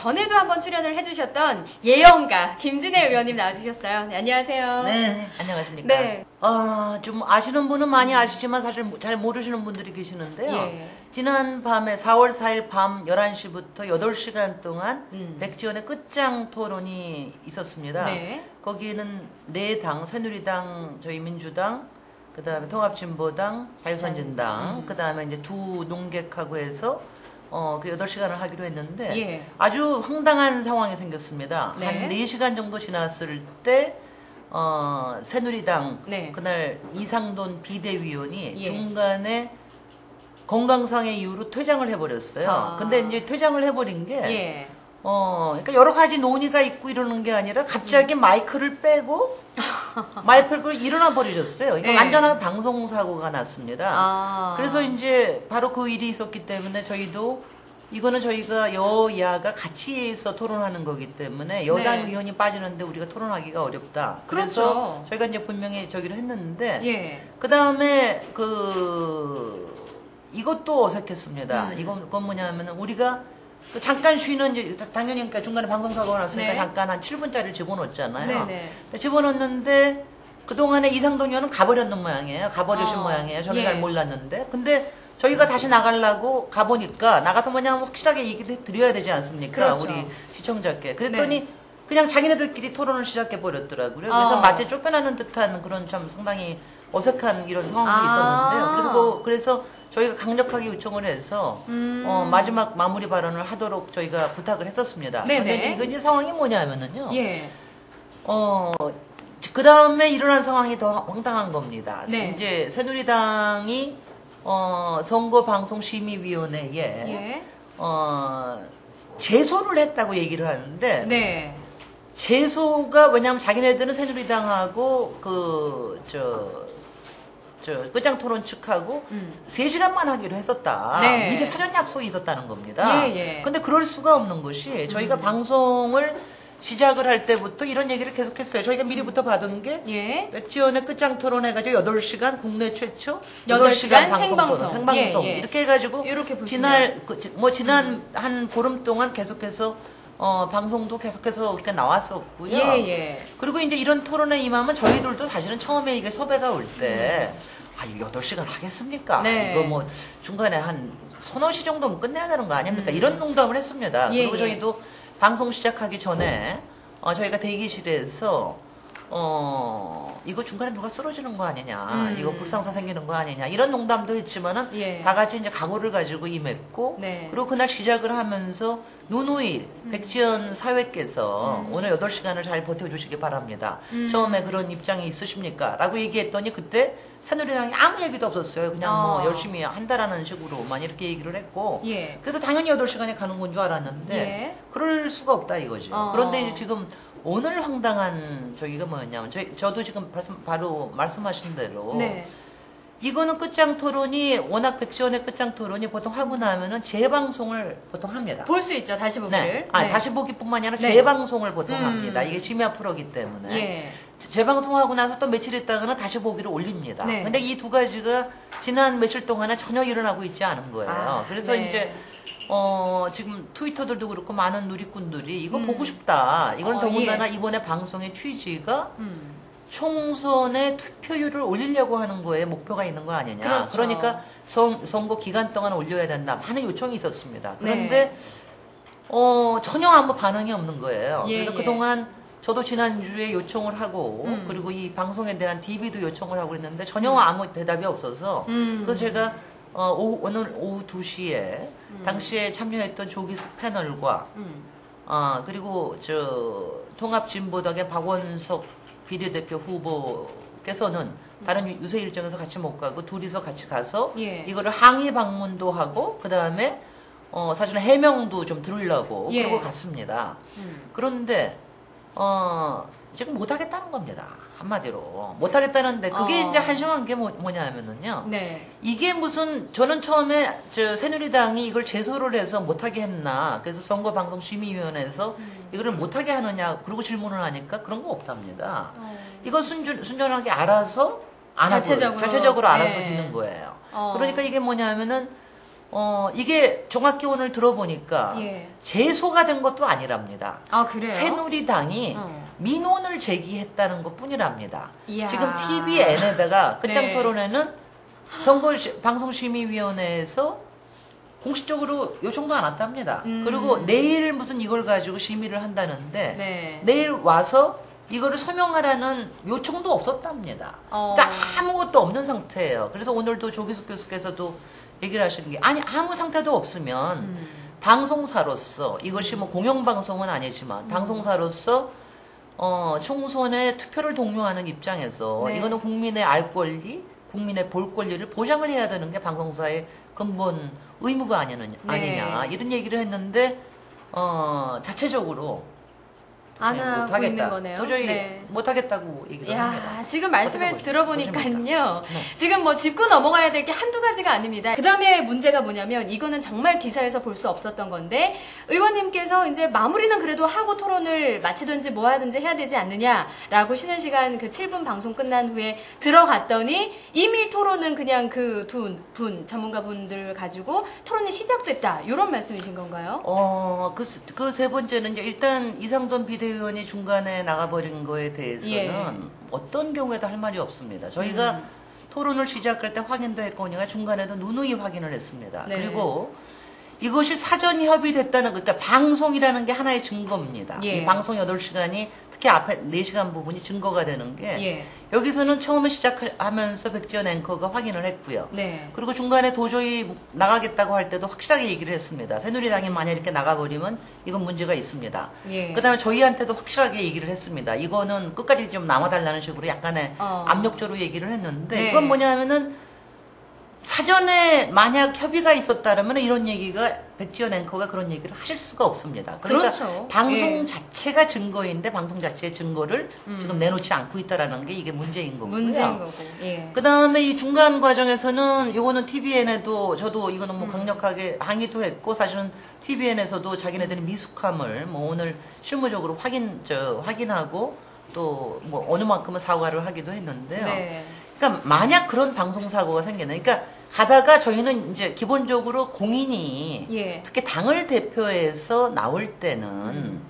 전에도 한번 출연을 해주셨던 예언가 김진애 의원님 나와주셨어요. 네, 안녕하세요. 네, 안녕하십니까. 네. 좀 아시는 분은 많이 아시지만 사실 잘 모르시는 분들이 계시는데요. 예. 지난 밤에 4월 4일 밤 11시부터 8시간 동안 백지원의 끝장 토론이 있었습니다. 네. 거기에는 네 당, 새누리당, 저희 민주당, 그 다음에 통합진보당, 자유선진당, 그 다음에 이제 두 농객하고 해서 그 8시간을 하기로 했는데 예. 아주 황당한 상황이 생겼습니다. 네. 한 4시간 정도 지났을 때 새누리당 네. 그날 이상돈 비대위원이 예. 중간에 건강상의 이유로 퇴장을 해버렸어요. 근데 이제 퇴장을 해버린 게 예. 그러니까 여러 가지 논의가 있고 이러는 게 아니라 갑자기 마이크를 빼고 마이크를 일어나 버리셨어요. 이거 네. 완전한 방송 사고가 났습니다. 그래서 그래서 이제 바로 그 일이 있었기 때문에 저희도 이거는 저희가 여야가 같이 해서 토론하는 거기 때문에 여당 네. 의원이 빠지는데 우리가 토론하기가 어렵다. 그렇죠. 그래서 저희가 이제 분명히 저기를 했는데 예. 그 다음에 이것도 어색했습니다. 이건 뭐냐면은 우리가 잠깐 쉬는 이제 당연히 그러니까 중간에 방송사고가 났으니까 네. 잠깐 한 7분짜리를 집어넣었잖아요. 네네. 집어넣었는데 그동안에 이상돈 의원은 가버렸는 모양이에요. 가버리신 모양이에요. 저는 예. 잘 몰랐는데. 근데 저희가 다시 나가려고 가보니까 나가서 뭐냐면 확실하게 얘기를 드려야 되지 않습니까? 그렇죠. 우리 시청자께. 그랬더니 네. 그냥 자기네들끼리 토론을 시작해 버렸더라고요. 그래서 마치 쫓겨나는 듯한 그런 좀 상당히 어색한 이런 상황도 있었는데요. 그래서 저희가 강력하게 요청을 해서 마지막 마무리 발언을 하도록 저희가 부탁을 했었습니다. 그런데 이건 이 상황이 뭐냐면은요. 예. 그 다음에 일어난 상황이 더 황당한 겁니다. 네. 이제 새누리당이 선거방송심의위원회에 예. 제소를 했다고 얘기를 하는데 네. 제소가 왜냐하면 자기네들은 새누리당하고 끝장토론 측하고 3시간만 하기로 했었다. 네. 미리 사전 약속이 있었다는 겁니다. 예. 근데 그럴 수가 없는 것이 저희가 방송을 시작을 할 때부터 이런 얘기를 계속했어요. 저희가 미리부터 받은 게 예. 백지원의 끝장토론 해가지고 8시간 국내 최초 8시간 생방송 예. 이렇게 해가지고 이렇게 지난 한 보름 동안 계속해서 방송도 계속해서 그렇게 나왔었고요. 예. 그리고 이제 이런 토론에 임하면 저희들도 사실은 처음에 이게 섭외가 올 때, 이거 8시간 하겠습니까? 네. 이거 뭐 중간에 한 서너 시 정도면 끝내야 되는 거 아닙니까? 이런 농담을 했습니다. 그리고 저희도 방송 시작하기 전에, 저희가 대기실에서, 이거 중간에 누가 쓰러지는 거 아니냐, 이거 불상사 생기는 거 아니냐, 이런 농담도 했지만은, 다 같이 이제 각오를 가지고 임했고, 그리고 그날 시작을 하면서, 누누이 백지연 사회께서 오늘 8시간을 잘 버텨주시기 바랍니다. 처음에 그런 입장이 있으십니까? 라고 얘기했더니, 그때 새누리당이 아무 얘기도 없었어요. 그냥 뭐 열심히 한다라는 식으로만 이렇게 얘기를 했고, 그래서 당연히 8시간에 가는 건 줄 알았는데, 그럴 수가 없다 이거죠. 그런데 이제 지금, 오늘 황당한 저기가 뭐였냐면 저도 지금 바로 말씀하신 대로 이거는 끝장 토론이 워낙 백지원의 끝장 토론이 보통 하고 나면은 재방송을 보통 합니다. 볼 수 있죠. 다시 보기를. 다시 보기뿐만이 아니라 재방송을 보통 합니다. 이게 심야 프로기 때문에 재방송하고 나서 또 며칠 있다가는 다시 보기를 올립니다. 근데 이 두 가지가 지난 며칠 동안에 전혀 일어나고 있지 않은 거예요. 그래서 이제 지금 트위터들도 그렇고 많은 누리꾼들이 이거 보고 싶다. 이건 더군다나 이번에 방송의 취지가 총선의 투표율을 올리려고 하는 거에 목표가 있는 거 아니냐. 그러니까 선거 기간 동안 올려야 된다. 많은 요청이 있었습니다. 그런데 전혀 아무 반응이 없는 거예요. 그래서 그동안 저도 지난주에 요청을 하고 그리고 이 방송에 대한 DB도 요청을 하고 그랬는데 전혀 아무 대답이 없어서 그래서 제가 오늘 오후 2시에 당시에 참여했던 조기숙 패널과 그리고 통합진보당의 박원석 비례대표 후보께서는 다른 유세 일정에서 같이 못 가고 둘이서 같이 가서 이거를 항의 방문도 하고 그 다음에 사실은 해명도 좀 들으려고 그러고 갔습니다. 그런데 지금 못하겠다는 겁니다. 한마디로 못하겠다는데 그게 이제 한심한 게 뭐냐면은요. 이게 무슨 저는 처음에 새누리당이 이걸 제소를 해서 못하게 했나. 그래서 선거방송심의위원회에서 이거를 못하게 하느냐. 그러고 질문을 하니까 그런 거 없답니다. 이거 순전하게 알아서 안 하고 자체적으로 알아서 되는 거예요. 그러니까 이게 뭐냐면은 이게 정확히 오늘 들어보니까 예. 제소가 된 것도 아니랍니다. 아, 그래요? 새누리당이 민원을 제기했다는 것 뿐이랍니다. 이야. 지금 TVN에다가 끝장 네. 토론회는 방송심의위원회에서 공식적으로 요청도 안 왔답니다. 그리고 내일 무슨 이걸 가지고 심의를 한다는데 네. 내일 와서 이거를 소명하라는 요청도 없었답니다. 그러니까 아무것도 없는 상태예요. 그래서 오늘도 조기숙 교수께서도 얘기를 하시는 게 아니 아무 상태도 없으면 방송사로서 이것이 뭐 공영방송은 아니지만 방송사로서 총선에 투표를 독려하는 입장에서 네. 이거는 국민의 알 권리, 국민의 볼 권리를 보장을 해야 되는 게 방송사의 근본 의무가 아니냐 이런 얘기를 했는데 자체적으로 안 하고 있는 거네요. 도저히 네. 못하겠다고 얘기를 합니다. 지금 말씀을 어떻게 들어보니까요. 네. 지금 뭐 짚고 넘어가야 될 게 한두 가지가 아닙니다. 그 다음에 문제가 뭐냐면 이거는 정말 기사에서 볼 수 없었던 건데 의원님께서 이제 마무리는 그래도 하고 토론을 마치든지 뭐 하든지 해야 되지 않느냐라고 쉬는 시간 그 7분 방송 끝난 후에 들어갔더니 이미 토론은 그냥 그 두 분 전문가분들 가지고 토론이 시작됐다. 이런 말씀이신 건가요? 그 세 번째는 이제 일단 이상돈 비대위원이 중간에 나가버린 거에 대해서는 예. 어떤 경우에도 할 말이 없습니다. 저희가 토론을 시작할 때 확인도 했거니와 중간에도 누누이 확인을 했습니다. 네. 그리고 이것이 사전 협의됐다는 그러니까 방송이라는 게 하나의 증거입니다. 예. 이 방송 8시간이 특히 앞에 4시간 부분이 증거가 되는 게 예. 여기서는 처음에 시작하면서 백지연 앵커가 확인을 했고요. 네. 그리고 중간에 도저히 나가겠다고 할 때도 확실하게 얘기를 했습니다. 새누리당이 만약 이렇게 나가버리면 이건 문제가 있습니다. 예. 그 다음에 저희한테도 확실하게 얘기를 했습니다. 이거는 끝까지 좀 남아달라는 식으로 약간의 압력조로 얘기를 했는데 네. 이건 뭐냐면은 사전에 만약 협의가 있었다면 이런 얘기가 백지연 앵커가 그런 얘기를 하실 수가 없습니다. 그러니까 그렇죠. 방송 예. 자체가 증거인데 방송 자체의 증거를 지금 내놓지 않고 있다라는 게 이게 문제인 거고요. 문제인 거고. 예. 그 다음에 이 중간 과정에서는 요거는 TVN에도 저도 이거는 뭐 강력하게 항의도 했고 사실은 TVN에서도 자기네들이 미숙함을 뭐 오늘 실무적으로 확인하고 또 뭐 어느 만큼은 사과를 하기도 했는데요. 네. 그러니까 만약 그런 방송 사고가 생기는 그러니까 가다가 저희는 이제 기본적으로 공인이 예. 특히 당을 대표해서 나올 때는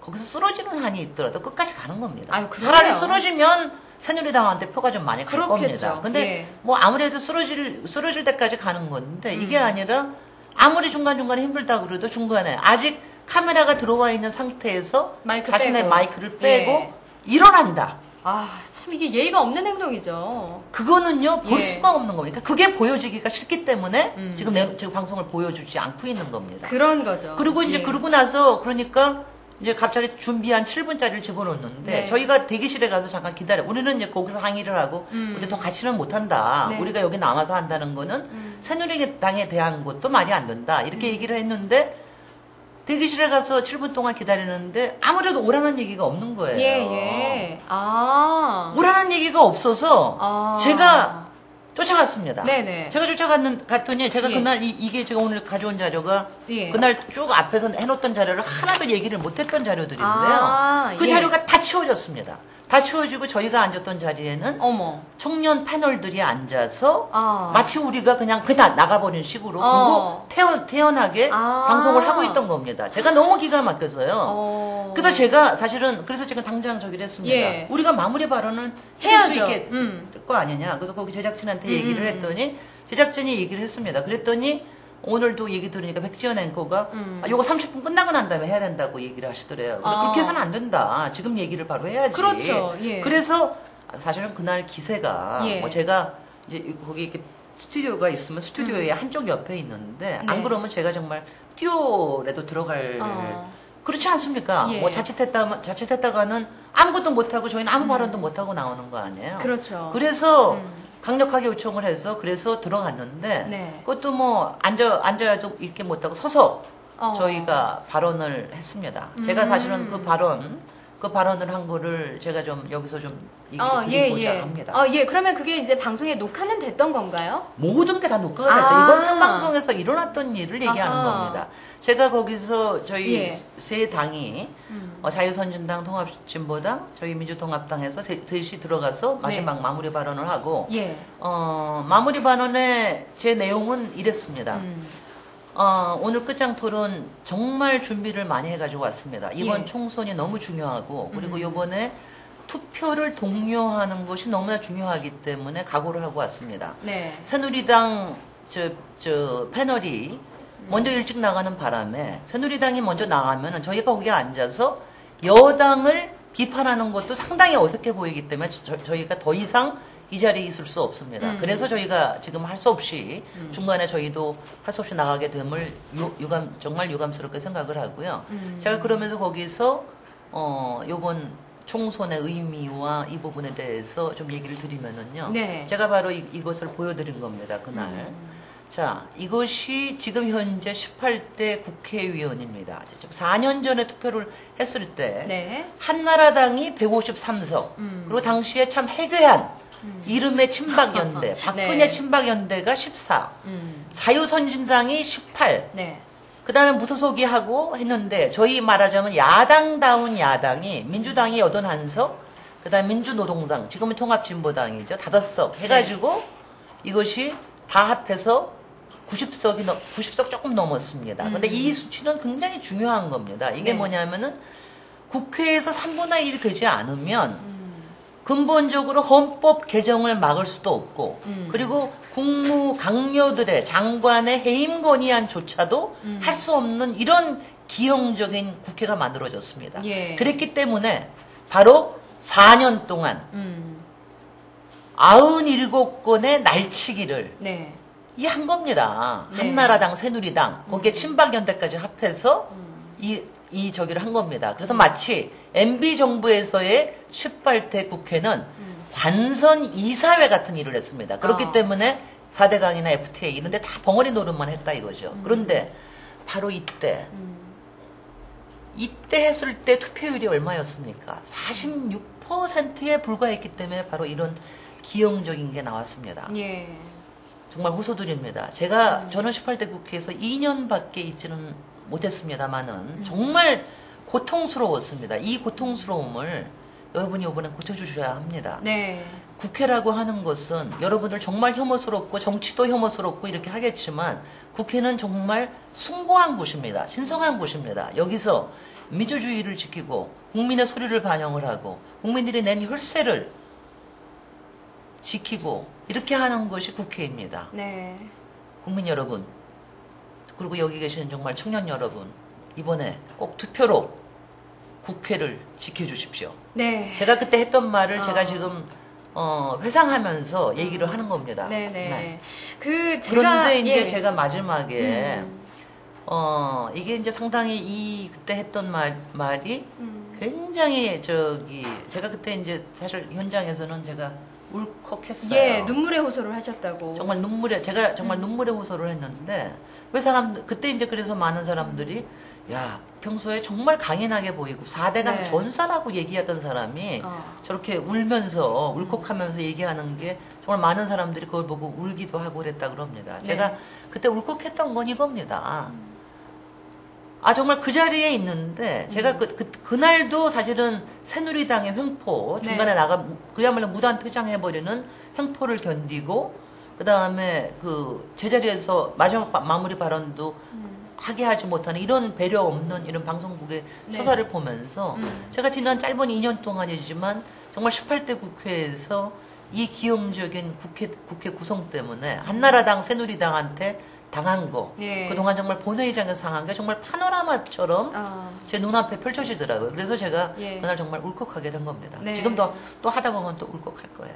거기서 쓰러지는 한이 있더라도 끝까지 가는 겁니다. 아유, 그래요? 차라리 쓰러지면 새누리당한테 표가 좀 많이 갈 그렇겠죠. 겁니다. 근데 예. 뭐 아무래도 쓰러질 때까지 가는 건데 이게 아니라 아무리 중간중간에 힘들다 그래도 중간에 아직 카메라가 들어와 있는 상태에서 마이크 자신의 빼고. 마이크를 빼고 예. 일어난다. 아, 참 이게 예의가 없는 행동이죠. 그거는요 볼 예. 수가 없는 겁니다. 그게 보여지기가 싫기 때문에 지금 방송을 보여주지 않고 있는 겁니다. 그런 거죠. 그리고 이제 예. 그러고 나서 그러니까 이제 갑자기 준비한 7분짜리를 집어넣는데 네. 저희가 대기실에 가서 잠깐 기다려. 우리는 이제 거기서 항의를 하고 우리 더 같이는 못한다. 네. 우리가 여기 남아서 한다는 거는 새누리당에 대한 것도 말이 안 된다. 이렇게 얘기를 했는데 대기실에 가서 7분 동안 기다리는데 아무래도 오라는 얘기가 없는 거예요. 예. 오라는 얘기가 없어서 제가 쫓아갔습니다. 네네. 제가 갔더니 제가 예. 그날 이게 제가 오늘 가져온 자료가 예. 그날 쭉 앞에서 해놓던 자료를 하나도 얘기를 못했던 자료들인데요. 그 예. 자료가 다 치워졌습니다. 다 치워지고 저희가 앉았던 자리에는 어머. 청년 패널들이 앉아서 아. 마치 우리가 그냥 나가버린 식으로 그리고 태연하게 방송을 하고 있던 겁니다. 제가 너무 기가 막혀서요. 그래서 제가 사실은 그래서 제가 당장 저기를 했습니다. 예. 우리가 마무리 발언을 해야죠. 할 수 있게 될 거 아니냐. 그래서 거기 제작진한테 얘기를 했더니 제작진이 얘기를 했습니다. 그랬더니 오늘도 얘기 들으니까 백지연 앵커가 요거 30분 끝나고 난 다음에 해야 된다고 얘기를 하시더래요. 근데 그렇게 해서는 안 된다. 지금 얘기를 바로 해야지. 그렇죠. 예. 그래서 사실은 그날 기세가 예. 뭐 제가 이제 거기 이렇게 스튜디오가 있으면 스튜디오의 한쪽 옆에 있는데 안 네. 그러면 제가 정말 듀오라도 들어갈 그렇지 않습니까? 예. 뭐 자칫했다가는 아무것도 못하고 저희는 아무 발언도 못하고 나오는 거 아니에요. 그렇죠. 그래서 강력하게 요청을 해서 그래서 들어갔는데 네. 그것도 뭐 앉아야도 이렇게 못하고 서서 어. 저희가 발언을 했습니다. 제가 사실은 그 발언 그 발언을 한 거를 제가 좀 여기서 좀 얘기를 드리고자 합니다. 예. 그러면 그게 이제 방송에 녹화는 됐던 건가요? 모든 게 다 녹화가 됐죠. 이건 생방송에서 일어났던 일을 얘기하는 겁니다. 제가 거기서 저희 세 당이 자유선진당, 통합진보당, 저희 민주통합당에서 셋이 들어가서 마지막 마무리 발언을 하고 마무리 발언의 제 내용은 이랬습니다. 오늘 끝장 토론 정말 준비를 많이 해가지고 왔습니다. 이번 총선이 너무 중요하고 그리고 이번에 투표를 독려하는 것이 너무나 중요하기 때문에 각오를 하고 왔습니다. 새누리당 저 패널이 먼저 일찍 나가는 바람에 새누리당이 먼저 나가면 저희가 거기에 앉아서 여당을 비판하는 것도 상당히 어색해 보이기 때문에 저희가 더 이상 이 자리에 있을 수 없습니다. 그래서 저희가 지금 할 수 없이 중간에 저희도 할 수 없이 나가게 됨을 정말 유감스럽게 생각을 하고요. 제가 그러면서 거기서 요번 총선의 의미와 이 부분에 대해서 좀 얘기를 드리면은요. 제가 바로 이것을 보여드린 겁니다. 그날. 자, 이것이 지금 현재 18대 국회의원입니다. 4년 전에 투표를 했을 때 한나라당이 153석 그리고 당시에 참 해괴한 이름의 친박연대, 박근혜 친박연대가 14, 자유선진당이 18, 그 다음에 무소속이하고 했는데 저희 말하자면 야당다운 야당이 민주당이 81석, 그 다음에 민주노동당, 지금은 통합진보당이죠. 5석 해가지고 이것이 다 합해서 90석 조금 넘었습니다. 근데 이 수치는 굉장히 중요한 겁니다. 이게 뭐냐면은 국회에서 3분의 1이 되지 않으면 근본적으로 헌법 개정을 막을 수도 없고 그리고 국무 강요들의 장관의 해임 건의안조차도 할 수 없는 이런 기형적인 국회가 만들어졌습니다. 그랬기 때문에 바로 4년 동안 97건의 날치기를 이 한 겁니다. 한나라당, 새누리당, 거기에 친박연대까지 합해서 저기를 한 겁니다. 그래서 마치 MB정부에서의 18대 국회는 관선 이사회 같은 일을 했습니다. 그렇기 때문에 4대강이나 FTA 이런 데 다 벙어리 노릇만 했다 이거죠. 그런데 바로 이때 했을 때 투표율이 얼마였습니까? 46%에 불과했기 때문에 바로 이런 기형적인 게 나왔습니다. 정말 호소드립니다. 저는 18대 국회에서 2년밖에 있지는 못했습니다만은 정말 고통스러웠습니다. 이 고통스러움을 여러분이 이번에 고쳐주셔야 합니다. 국회라고 하는 것은 여러분들 정말 혐오스럽고 정치도 혐오스럽고 이렇게 하겠지만 국회는 정말 숭고한 곳입니다. 신성한 곳입니다. 여기서 민주주의를 지키고 국민의 소리를 반영을 하고 국민들이 낸 혈세를 지키고 이렇게 하는 것이 국회입니다. 국민 여러분 그리고 여기 계시는 정말 청년 여러분 이번에 꼭 투표로 국회를 지켜주십시오. 제가 그때 했던 말을 제가 지금 회상하면서 얘기를 하는 겁니다. 그런데 이제 제가 마지막에 이게 이제 상당히 그때 했던 말이 굉장히 제가 그때 이제 사실 현장에서는 제가 울컥했어요. 눈물의 호소를 하셨다고. 제가 정말 눈물의 호소를 했는데 그때 이제 그래서 많은 사람들이 야, 평소에 정말 강인하게 보이고 4대강 전사라고 얘기하던 사람이 저렇게 울면서 울컥하면서 얘기하는 게 정말 많은 사람들이 그걸 보고 울기도 하고 그랬다 그럽니다. 제가 그때 울컥했던 건 이겁니다. 정말 그 자리에 있는데 제가 그날도 사실은 새누리당의 횡포 중간에 그야말로 무단 퇴장해버리는 횡포를 견디고 그 다음에 제자리에서 마지막 마무리 발언도 하게 하지 못하는 이런 배려 없는 이런 방송국의 수사를 보면서 제가 지난 짧은 2년 동안이지만 정말 18대 국회에서 이 기형적인 국회 구성 때문에 한나라당, 새누리당한테 당한 거, 그동안 정말 본회의장에서 당한 게 정말 파노라마처럼 제 눈앞에 펼쳐지더라고요. 그래서 제가 그날 정말 울컥하게 된 겁니다. 지금도 또 하다 보면 또 울컥할 거예요.